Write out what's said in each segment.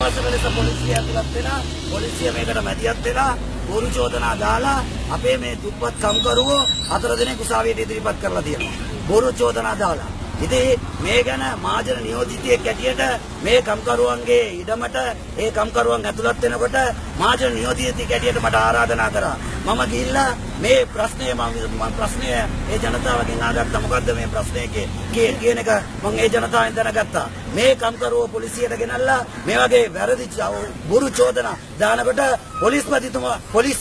පසුලෙස පොලිසිය ඇතුළත් වෙලා පොලිසිය මේකට මැදිහත් වෙලා බොරු චෝදනා දාලා අපේ මේ දුප්පත් කම්කරුවෝ 4 දෙනෙක් උසාවියට ඉදිරිපත් කරලා තියෙනවා. බොරු චෝදනා දාලා. ඉතින් මේ ගැන මහජන නියෝජිතයෙක් ඇටියට මේ කම්කරුවන්ගේ ඉඩමට ඒ කම්කරුවන් ඇතුළත් වෙනකොට මහජන නියෝජිතයෙක් ඇටියට මට ආරාධනා කරා. මම ගිහිල්ලා මේ ප්‍රශ්නය මම ප්‍රශ්නය ඒ ජනතාවගෙන් අහගත්තා. මොකද්ද මේ ප්‍රශ්නේ කියන එක මම ඒ ජනතාවෙන් දැනගත්තා. මේ කම්කරුවෝ පොලිසියට ගෙනල්ලා මේ වගේ වැරදි බොරු චෝදනා දානකොට පොලිස්පතිතුමා පොලිස්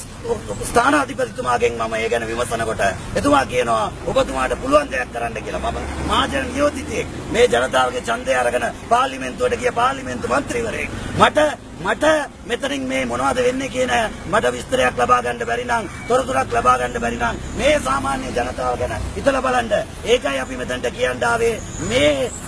ස්ථානාධිපතිතුමාගෙන් මම ඒ ගැන විමසනකොට එතුමා කියනවා ඔබතුමාට පුළුවන් දෙයක් කරන්න කියලා. මම මහජන නියෝජිතයෙක් මේ ජනතාවගේ ඡන්දය අරගෙන පාර්ලිමේන්තුවට ගිය පාර්ලිමේන්තු මන්ත්‍රීවරයෙක් මට මෙතනින් මේ මොනවද වෙන්නේ කියන මට විස්තරයක් ලබා ගන්න බැරි නම් තොරතුරක් ලබා ගන්න බැරි නම් මේ සාමාන්‍ය ජනතාව ගැන හිතලා බලන්න. ඒකයි අපි මෙතනට කියන්න ආවේ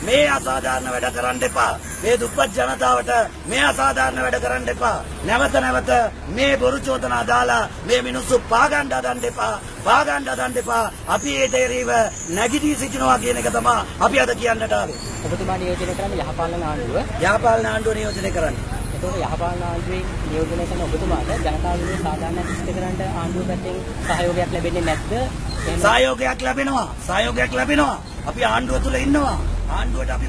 මේ අසාධාරණ වැඩ කරන්න එපා. මේ දුප්පත් ජනතාවට මේ අසාධාරණ වැඩ කරන්න එපා. නැවත මේ බොරු චෝදනා දාලා මේ මිනිස්සු පාගන්න හදන්න එපා. පාගන්න හදන්න එපා. අපි ඒට එරෙහිව නැගිටී සිටිනවා කියන එක තමයි අපි අද කියන්නට ආවේ. ඔබතුමා නියෝජනය කරන්නේ යහපාලන ආණ්ඩුව. යහපාලන ආණ්ඩුව නියෝජනය කරන්නේ. ඒතකොට යහපාලන ආණ්ඩුවේ නියෝජනය කරන ඔබතුමාට ජනතාව වෙනුවෙන් සාධාරණ ඉෂ්ට කරන්න ආණ්ඩුව පැත්තෙන් සහයෝගයක් ලැබෙන්නේ නැද්ද? සහයෝගයක් ලැබෙනවා. අපි ආණ්ඩුව තුල ඉන්නවා. ආණ්ඩුවට අපි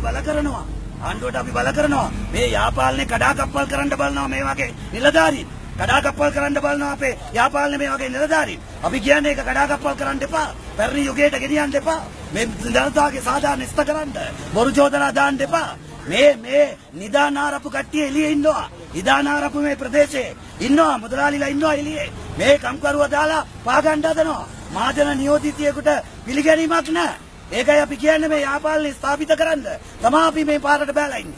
බල කරනවා. මේ යාපාලනේ කඩාකප්පල් කරන්න බලනවා මේ වගේ නිලධාරීන්. කඩාකප්පල් කරන්න බලනවා අපේ යාපාලනේ මේ වගේ නිලධාරීන්. අපි කියන්නේ ඒක කඩාකප්පල් කරන්න එපා. පැරණි යුගයට ගෙනියන්න එපා. මේ ජනතාවගේ සාධාරණ ඉෂ්ට කරන්න. බොරු චෝදනා දාන්න එපා. මේ නිදානාරපු කට්ටිය එළියේ ඉන්නවා. නිදානාරපු මේ ප්‍රදේශයේ ඉන්නවා. මුදලාලිලා ඉන්නවා එළියේ. මේ කම්කරුවා දාලා පාගන්න හදනවා. මහජන නියෝජිතයෙකුට පිළිගැනීමක් නැහැ. ඒකයි අපි කියන්නේ මේ යාපාලනේ ස්ථාපිත කරන්න. තමයි අපි මේ පාරට බැලලා ඉන්නේ.